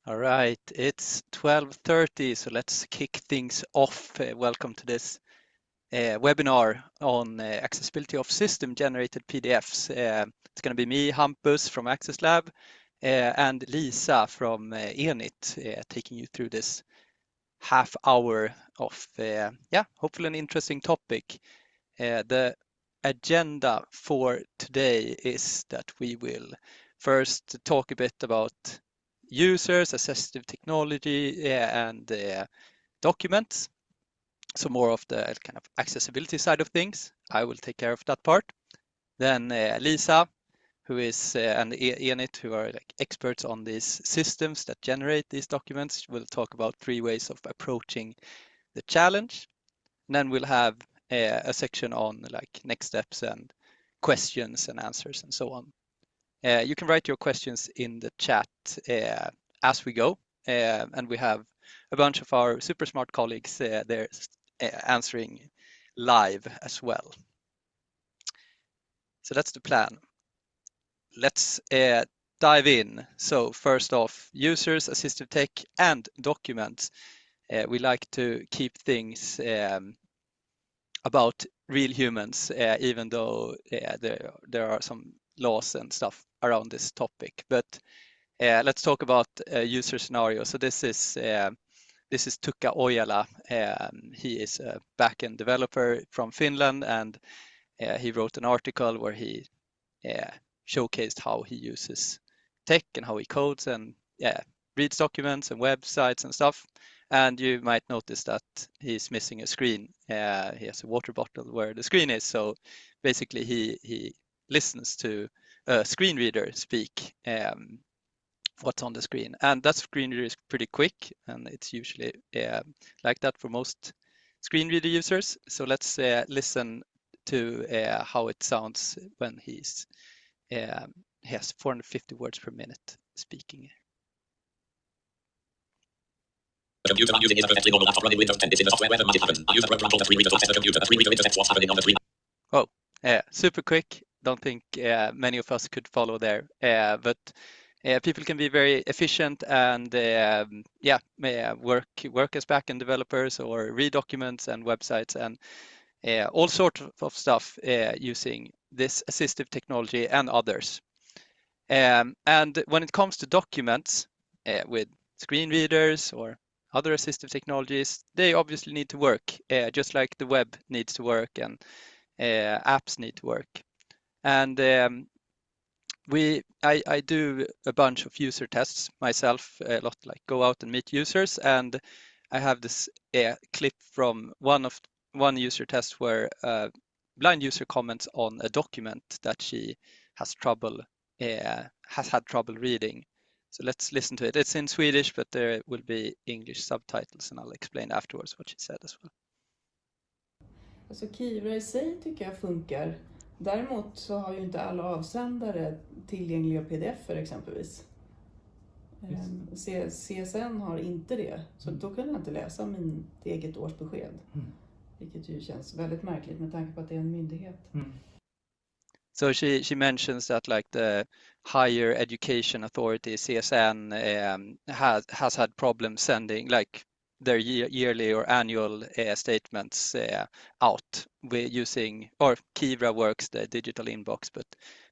All right, it's 12:30, so let's kick things off. Welcome to this webinar on accessibility of system-generated PDFs. It's going to be me, Hampus from Access Lab, and Lisa from Enit taking you through this half hour of, hopefully an interesting topic. The agenda for today is that we will first talk a bit about users, assistive technology, and documents. So more of the kind of accessibility side of things. I will take care of that part. Then Lisa, who is and Enit, who are like experts on these systems that generate these documents, will talk about 3 ways of approaching the challenge. And then we'll have a section on like next steps and questions and answers and so on. You can write your questions in the chat as we go, and we have a bunch of our super smart colleagues there answering live as well. So that's the plan. Let's dive in. So first off, users, assistive tech, and documents. We like to keep things about real humans, even though there are some laws and stuff around this topic. But let's talk about a user scenario. So this is Tuukka Ojala. He is a backend developer from Finland, and he wrote an article where he showcased how he uses tech and how he codes and reads documents and websites and stuff. And you might notice that he's missing a screen. He has a water bottle where the screen is. So basically he listens to a screen reader speak what's on the screen. And that screen reader is pretty quick, and it's usually like that for most screen reader users. So let's listen to how it sounds when he has 450 words per minute speaking. The computer I'm using is a perfectly normal laptop running Windows 10. This is the software where the magic happens. I use a program called a screen reader to access the computer. The screen reader intercepts what's happening on the screen. Oh, super quick. Don't think many of us could follow there, but people can be very efficient and work as backend developers or read documents and websites and all sorts of stuff using this assistive technology and others. And when it comes to documents with screen readers or other assistive technologies, they obviously need to work, just like the web needs to work and apps need to work. And I do a bunch of user tests myself, a lot, like go out and meet users, and I have this clip from one user test where a blind user comments on a document that she has had trouble reading. So let's listen to it. It's in Swedish, but there will be English subtitles, and I'll explain afterwards what she said as well. Alltså Kivra i sig tycker jag funkar. Däremot så har ju inte alla avsändare tillgängliga pdf-er exempelvis. CSN har inte det, så då kan jag inte läsa min eget årsbesked. Vilket ju känns väldigt märkligt med tanke på att det är en myndighet. So she mentions that like the higher education authority, CSN, has had problems sending like their yearly or annual statements out using, or Kivra works the digital inbox, but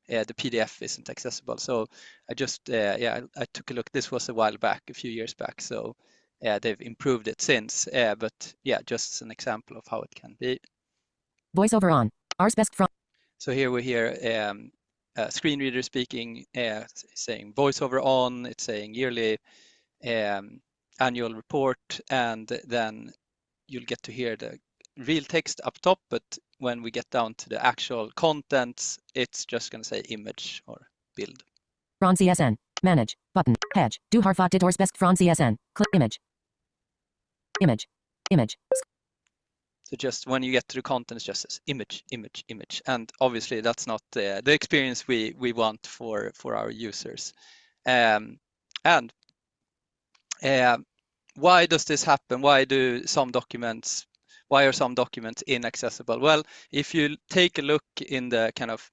the PDF isn't accessible. So I just I took a look. This was a while back, a few years back. So they've improved it since. But yeah, just as an example of how it can be. Voiceover on. Ars best from. So here we hear a screen reader speaking, saying voiceover on. It's saying yearly annual report, and then you'll get to hear the real text up top, but when we get down to the actual contents, it's just going to say image or build. Från CSN. Manage. Button. Hedge. Du har fått ditt års bäst från CSN. Click image. Image. Image. So just when you get to the content, it just says image, image, image. And obviously that's not the experience we want for our users. Why does this happen? Why are some documents inaccessible? Well, if you take a look in the kind of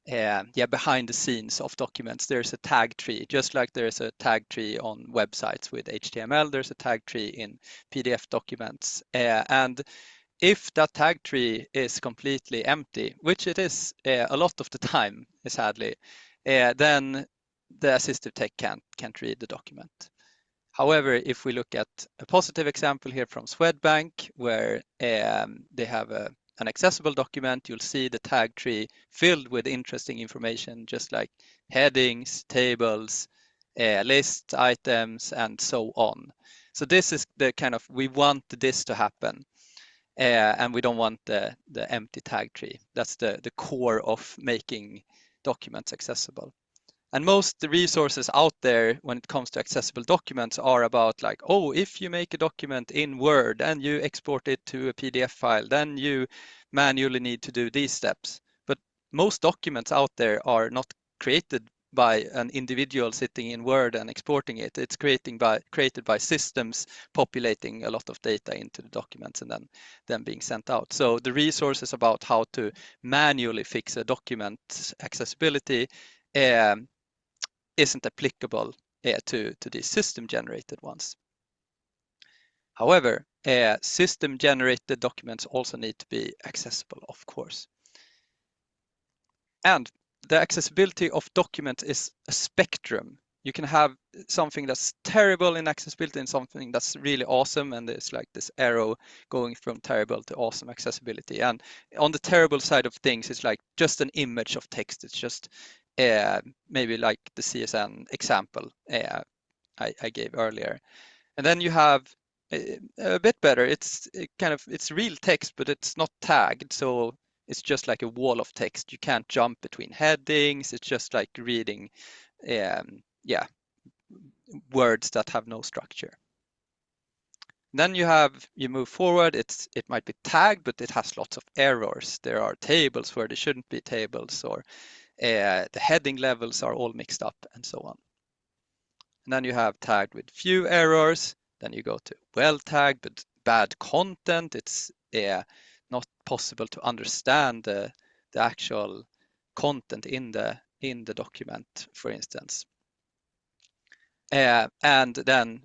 behind the scenes of documents. There's a tag tree, just like there's a tag tree on websites with HTML, there's a tag tree in PDF documents. And if that tag tree is completely empty, which it is a lot of the time, sadly, then the assistive tech can't read the document. However, if we look at a positive example here from Swedbank, where they have an accessible document, you'll see the tag tree filled with interesting information, just like headings, tables, lists, items, and so on. So this is the kind of, we want this to happen. And we don't want the empty tag tree. That's the core of making documents accessible. And most the resources out there when it comes to accessible documents are about like, oh, if you make a document in Word and you export it to a PDF file, then you manually need to do these steps. But most documents out there are not created by an individual sitting in Word and exporting it. It's created by systems populating a lot of data into the documents and then being sent out. So the resources about how to manually fix a document accessibility isn't applicable to these system-generated ones. However, system-generated documents also need to be accessible, of course. And the accessibility of documents is a spectrum. You can have something that's terrible in accessibility and something that's really awesome, and there's like this arrow going from terrible to awesome accessibility. And on the terrible side of things, it's like just an image of text. It's just maybe like the CSN example I gave earlier. And then you have a bit better. It's real text, but it's not tagged. So it's just like a wall of text. You can't jump between headings. It's just like reading, words that have no structure. Then you move forward. It might be tagged, but it has lots of errors. There are tables where there shouldn't be tables, or the heading levels are all mixed up, and so on. And then you have tagged with few errors. Then you go to well tagged but bad content. It's not possible to understand the actual content in the document, for instance. And then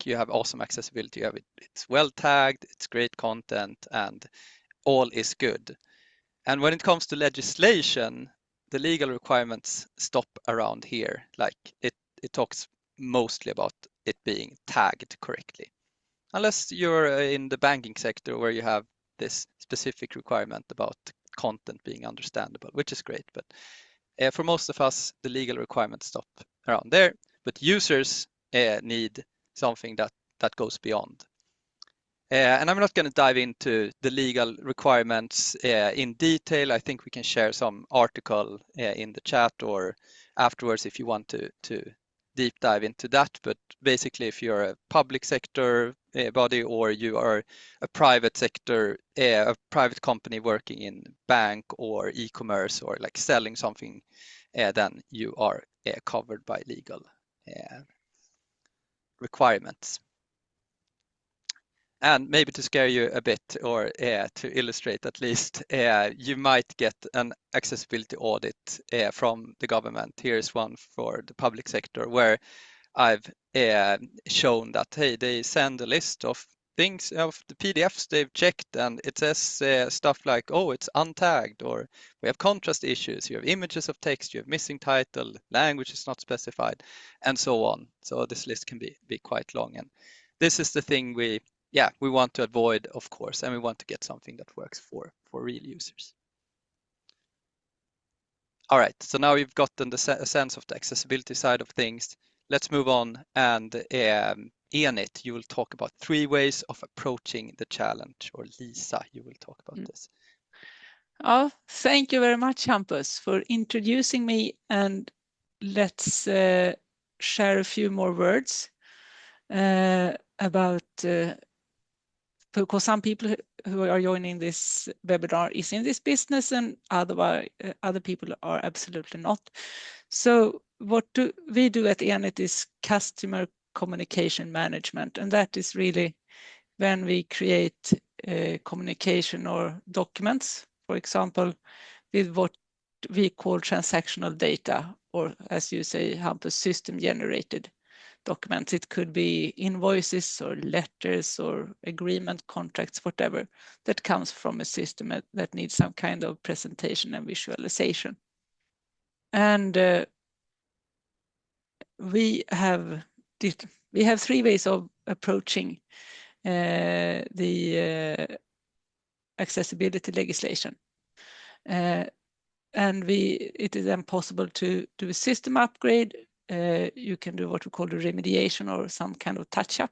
you have awesome accessibility. You have it's well tagged, it's great content, and all is good. And when it comes to legislation, the legal requirements stop around here. Like it talks mostly about it being tagged correctly, unless you're in the banking sector where you have this specific requirement about content being understandable, which is great. But for most of us, the legal requirements stop around there. But users need something that goes beyond. And I'm not going to dive into the legal requirements in detail. I think we can share some article in the chat or afterwards if you want to deep dive into that. But basically, if you're a public sector body or you are a private sector, a private company working in bank or e-commerce or like selling something, then you are covered by legal requirements. And maybe to scare you a bit, or to illustrate at least, you might get an accessibility audit from the government. Here's one for the public sector where I've shown that, hey, they send a list of things, of the PDFs they've checked, and it says stuff like, oh, it's untagged, or we have contrast issues, you have images of text, you have missing title, language is not specified, and so on. So this list can be quite long. And this is the thing we want to avoid, of course, and we want to get something that works for real users. All right, so now you've gotten a sense of the accessibility side of things. Let's move on, and Enit, you will talk about 3 ways of approaching the challenge, or Lisa, you will talk about this. Oh, thank you very much, Hampus, for introducing me, and let's share a few more words about because some people who are joining this webinar is in this business, and other people are absolutely not. So what we do at Enit is customer communication management, and that is really when we create communication or documents, for example, with what we call transactional data, or as you say, Hampus, system-generated documents. It could be invoices or letters or agreement contracts, whatever, that comes from a system that needs some kind of presentation and visualization. And we have 3 ways of approaching the accessibility legislation. And it is then possible to do a system upgrade. You can do what we call a remediation or some kind of touch-up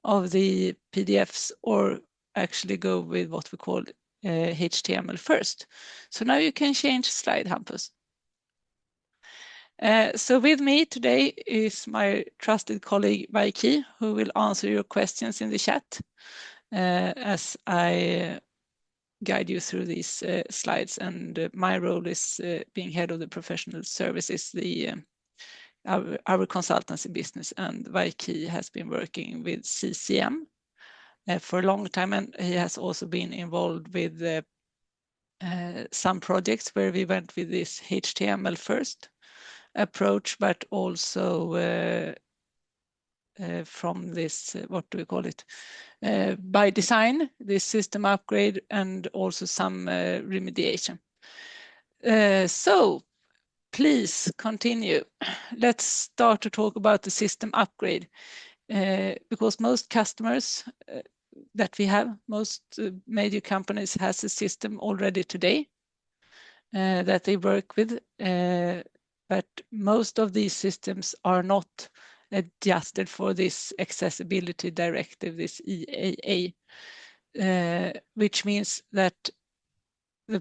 of the PDFs, or actually go with what we call HTML first. So now you can change slide, Hampus. So with me today is my trusted colleague Vaiki, who will answer your questions in the chat as I guide you through these slides. And my role is being head of the professional services, our consultancy business, and Vaiki has been working with CCM for a long time, and he has also been involved with some projects where we went with this HTML first approach, but also from this, what do we call it? By design, this system upgrade, and also some remediation. So please continue. Let's start to talk about the system upgrade, because most customers that we have, most major companies has a system already today that they work with, but most of these systems are not adjusted for this accessibility directive, this EAA, which means that the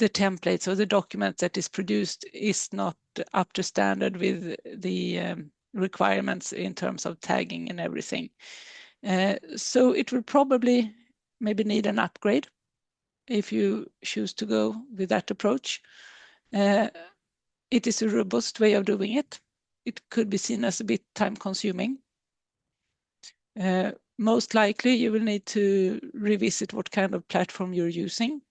templates or the document that is produced is not up to standard with the requirements in terms of tagging and everything. So it will probably maybe need an upgrade if you choose to go with that approach. It is a robust way of doing it. It could be seen as a bit time consuming. Most likely you will need to revisit what kind of platform you're using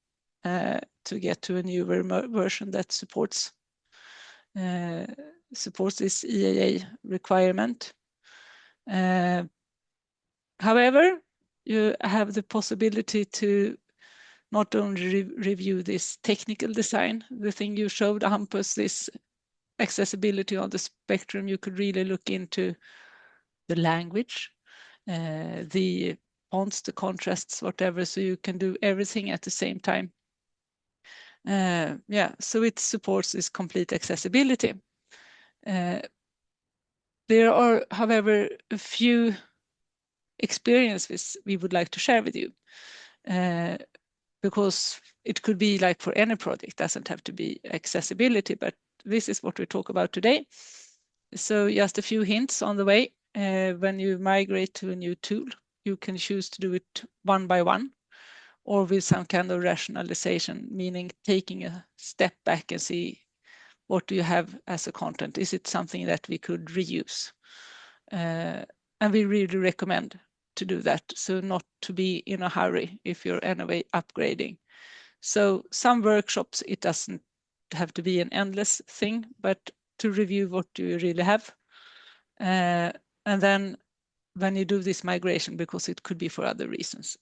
to get to a newer version that supports this EAA requirement. However, you have the possibility to not only review this technical design, the thing you showed, Hampus, this accessibility on the spectrum, you could really look into the language, the fonts, the contrasts, whatever, so you can do everything at the same time. Yeah, so it supports this complete accessibility. There are, however, a few experiences we would like to share with you, because it could be like for any project, doesn't have to be accessibility, but this is what we talk about today. So just a few hints on the way. When you migrate to a new tool, you can choose to do it one by one, or with some kind of rationalization, meaning taking a step back and see what do you have as a content. Is it something that we could reuse? And we really recommend to do that, so not to be in a hurry if you're anyway upgrading. So some workshops, it doesn't have to be an endless thing, but to review what do you really have. And then when you do this migration, because it could be for other reasons,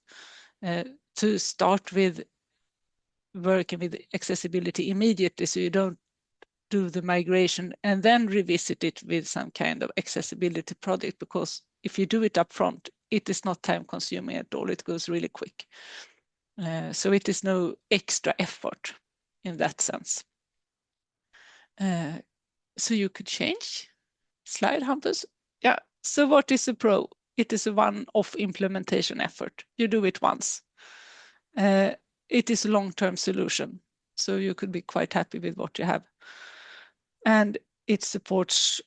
to start with working with accessibility immediately, so you don't do the migration and then revisit it with some kind of accessibility project, because if you do it up front, it is not time consuming at all. It goes really quick. So it is no extra effort in that sense. So you could change slide, Hampus. Yeah, so what is a pro? It is a one-off implementation effort. You do it once. It is a long-term solution, so you could be quite happy with what you have. And it supports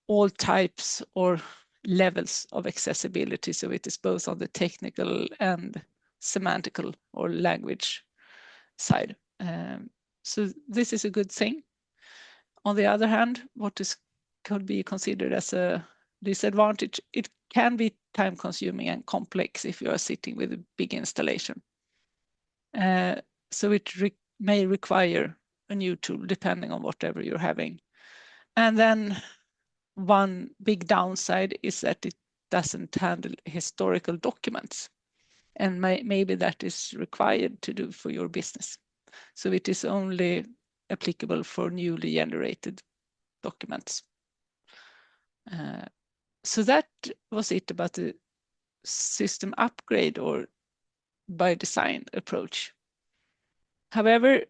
all types or levels of accessibility, so it is both on the technical and semantical or language side. So this is a good thing. On the other hand, what could be considered as a disadvantage, it can be time consuming and complex if you are sitting with a big installation. So it may require a new tool depending on whatever you're having. And then one big downside is that it doesn't handle historical documents. And maybe that is required to do for your business. So it is only applicable for newly generated documents. So that was it about the system upgrade or by design approach. However,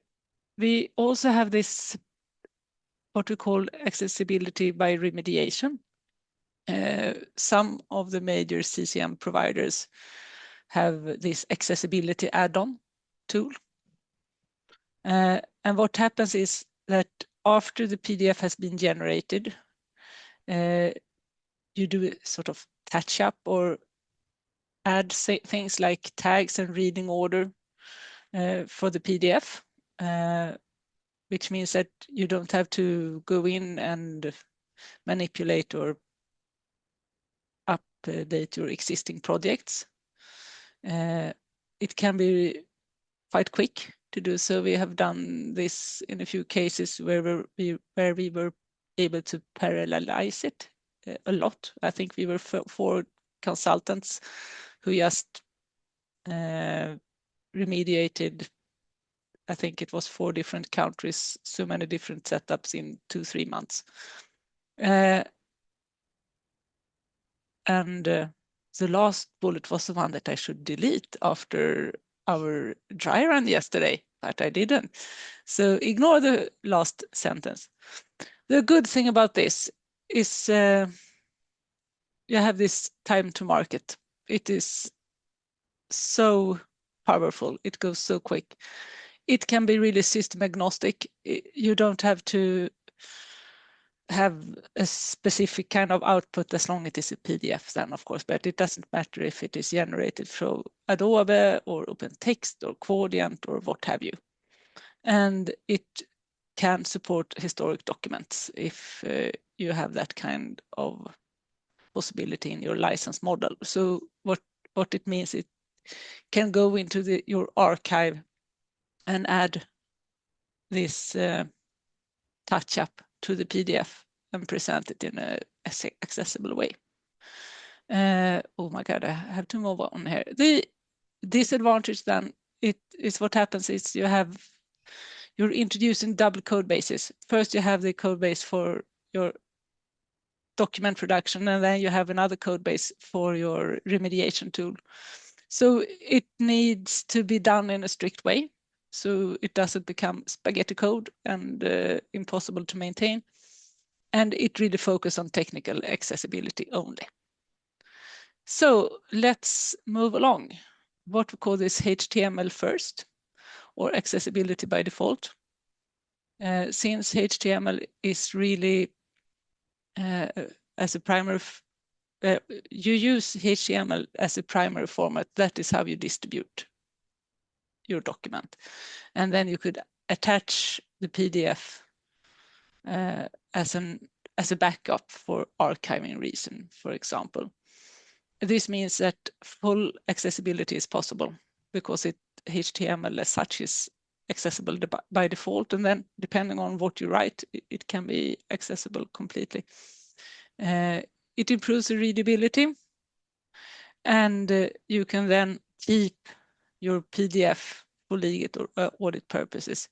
we also have this, what we call accessibility by remediation. Some of the major CCM providers have this accessibility add-on tool. And what happens is that after the PDF has been generated, you do a sort of touch up or add things like tags and reading order for the PDF, which means that you don't have to go in and manipulate or update your existing projects. It can be quite quick to do so. We have done this in a few cases where we were able to parallelize it a lot. I think we were 4 consultants who just remediated, I think it was 4 different countries, so many different setups in 2-3 months. The last bullet was the one that I should delete after our dry run yesterday, but I didn't. So ignore the last sentence. The good thing about this is you have this time to market. It is so powerful. It goes so quick. It can be really system agnostic. You don't have to have a specific kind of output as long as it is a PDF then, of course, but it doesn't matter if it is generated through Adobe or OpenText or Quotient or what have you. And it can support historic documents if you have that kind of possibility in your license model. So what it means, it can go into your archive and add this touch up to the PDF and present it in an accessible way. Oh my God, I have to move on here. The disadvantage then, it is what happens is you're introducing double code bases. First, you have the code base for your document production, and then you have another code base for your remediation tool. So it needs to be done in a strict way, so it doesn't become spaghetti code and impossible to maintain. And it really focuses on technical accessibility only. So let's move along. What we call this HTML first, or accessibility by default. Since HTML is really as a primary, you use HTML as a primary format. That is how you distribute your document. And then you could attach the PDF as a backup for archiving reason, for example. This means that full accessibility is possible because HTML as such is accessible by default, and then depending on what you write, it can be accessible completely. It improves the readability, and you can then keep your PDF for legal or audit purposes.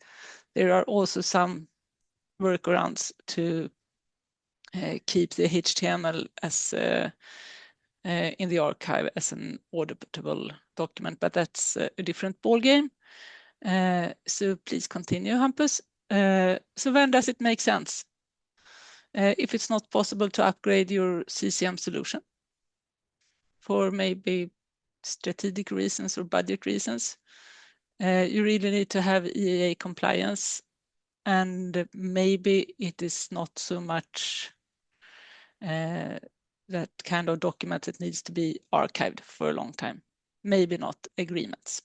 There are also some workarounds to keep the HTML as in the archive as an auditable document, but that's a different ballgame. So please continue, Hampus. So when does it make sense? If it's not possible to upgrade your CCM solution for maybe strategic reasons or budget reasons, you really need to have EAA compliance, and maybe it is not so much that kind of document that needs to be archived for a long time. Maybe not agreements.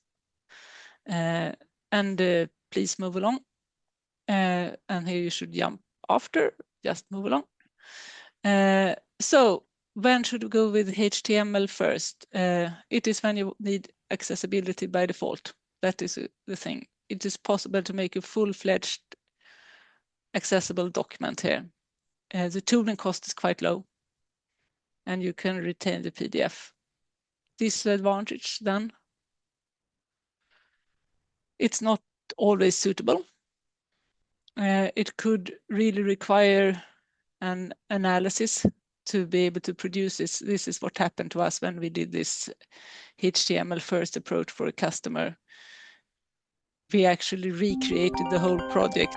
Please move along. And here you should jump after, just move along. So when should we go with HTML first? It is when you need accessibility by default. That is the thing. it is possible to make a full-fledged accessible document here. The tooling cost is quite low, and you can retain the PDF. Disadvantage then, it's not always suitable. It could really require an analysis to be able to produce this. This is what happened to us when we did this HTML first approach for a customer. We actually recreated the whole project,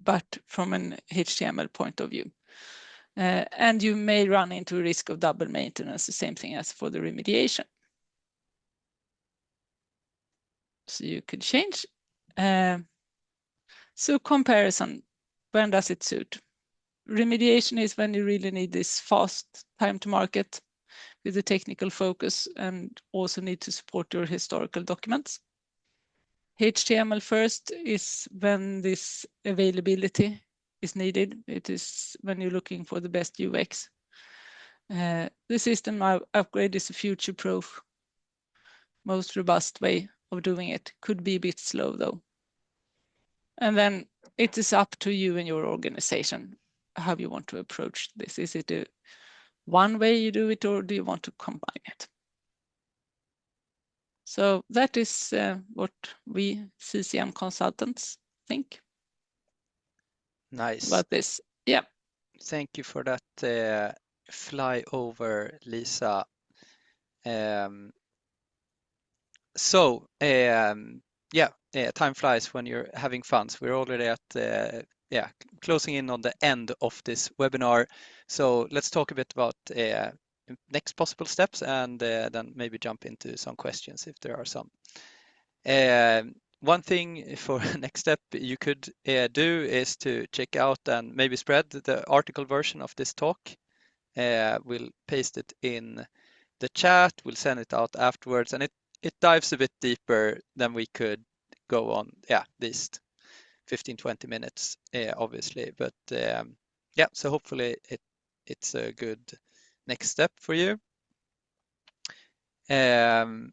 but from an HTML point of view. And you may run into a risk of double maintenance, the same thing as for the remediation. So you could change. So comparison, when does it suit? Remediation is when you really need this fast time to market with the technical focus and also need to support your historical documents. HTML first is when this availability is needed. It is when you're looking for the best UX. The system upgrade is a future-proof, most robust way of doing it. Could be a bit slow though. And then it is up to you and your organization how you want to approach this. Is it a one way you do it, or do you want to combine it? So that is what we CCM consultants think. Nice. About this. Yeah. Thank you for that flyover, Lisa. Time flies when you're having fun. So we're already at closing in on the end of this webinar. So let's talk a bit about next possible steps, and then maybe jump into some questions if there are some. One thing for next step you could do is to check out and maybe spread the article version of this talk. We'll paste it in the chat, we'll send it out afterwards, and it dives a bit deeper than we could go on, these 15-20 minutes, obviously. But so hopefully it's a good next step for you. And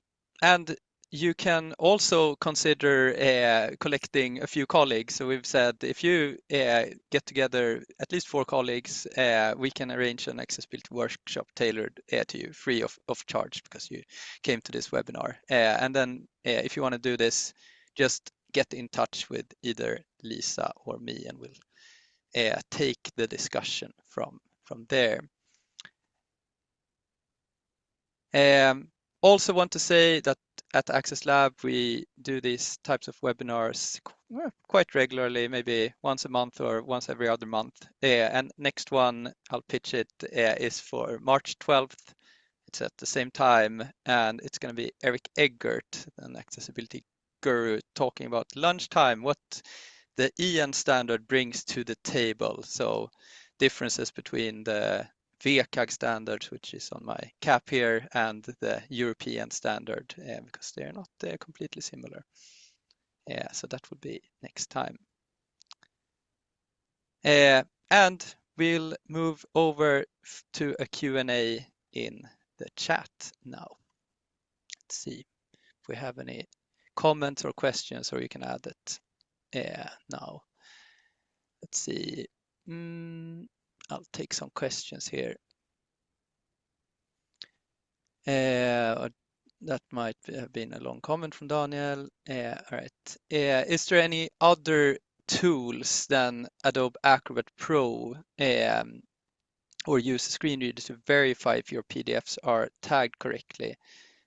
you can also consider collecting a few colleagues. So we've said if you get together at least 4 colleagues, we can arrange an accessibility workshop tailored to you, free of charge, because you came to this webinar. And then if you want to do this, just get in touch with either Lisa or me, and we'll take the discussion from there. Also want to say that at Access Lab, we do these types of webinars quite regularly, maybe once a month or once every other month. And next one, I'll pitch it, is for March 12th. It's at the same time, and it's going to be Eric Eggert, an accessibility guru, talking about lunchtime, what the EN standard brings to the table. So differences between the WCAG standard, which is on my cap here, and the European standard, because they're not completely similar. So that will be next time. And we'll move over to a Q&A in the chat now. Let's see if we have any comments or questions, or you can add it now. Let's see. I'll take some questions here. That might have been a long comment from Daniel. All right. Is there any other tools than Adobe Acrobat Pro or use a screen reader to verify if your PDFs are tagged correctly?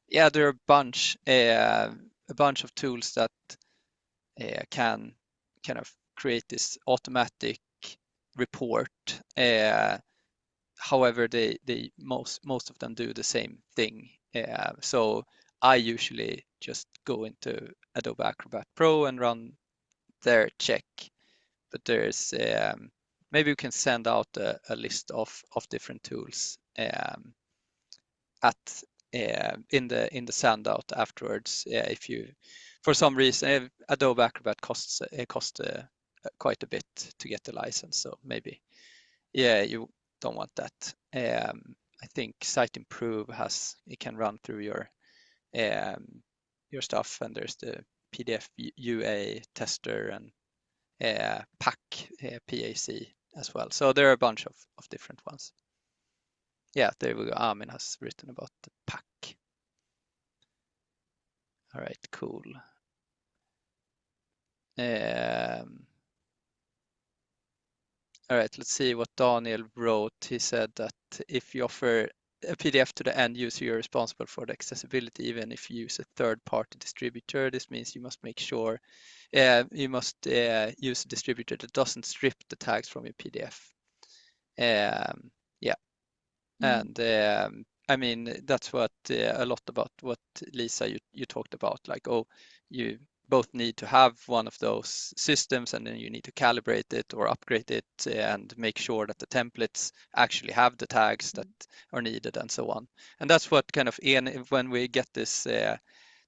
Yeah, there are a bunch of tools that can kind of create this automatic report. However, they most of them do the same thing. So I usually just go into Adobe Acrobat Pro and run their check. But there's maybe we can send out a list of different tools in the send out afterwards. If you, for some reason, Adobe Acrobat costs quite a bit to get the license, so maybe you don't want that. I think Site Improve it can run through your your stuff, and there's the PDF UA tester and PAC, PAC as well. So there are a bunch of different ones. Yeah, there we go. Amin has written about the PAC. All right, cool. All right, let's see what Daniel wrote. He said that if you offer a PDF to the end user, you're responsible for the accessibility, even if you use a third-party distributor. This means you must make sure you must use a distributor that doesn't strip the tags from your PDF. Yeah, and I mean that's what a lot about what Lisa you talked about. Like, oh, you both need to have one of those systems, and then you need to calibrate it or upgrade it and make sure that the templates actually have the tags that are needed and so on. And that's what kind of when we get this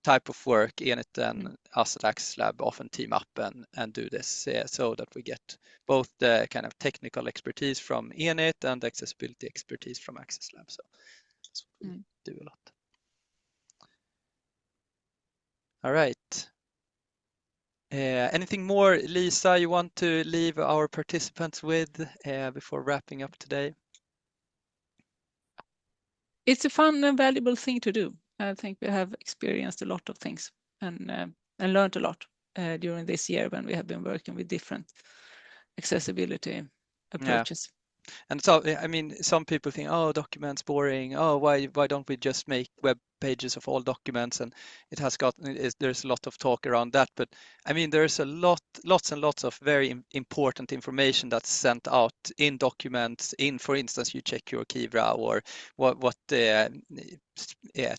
type of work, Enit and us at Access Lab often team up and do this so that we get both the kind of technical expertise from Enit and the accessibility expertise from Access Lab. So that's what we do a lot. All right. Anything more, Lisa, you want to leave our participants with before wrapping up today? It's a fun and valuable thing to do. I think we have experienced a lot of things and learned a lot during this year when we have been working with different accessibility approaches. And so, I mean, some people think, oh, documents boring. Oh, why don't we just make web pages of all documents? And it has there's a lot of talk around that. But I mean, there's lots and lots of very important information that's sent out in documents. For instance, you check your Kivra or what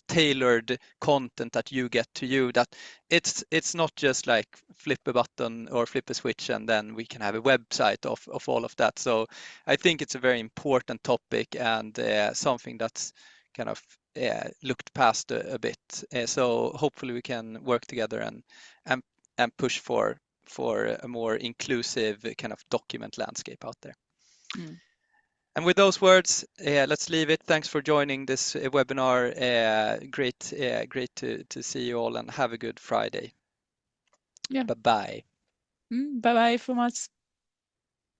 tailored content that you get to you. That it's not just like flip a button or flip a switch and then we can have a website of all of that. So I think it's a very important topic and something that's kind of looked past a bit. So hopefully we can work together and push for a more inclusive kind of document landscape out there. And with those words, let's leave it. Thanks for joining this webinar. Great to see you all, and have a good Friday. Yeah. Bye-bye. Bye-bye from us.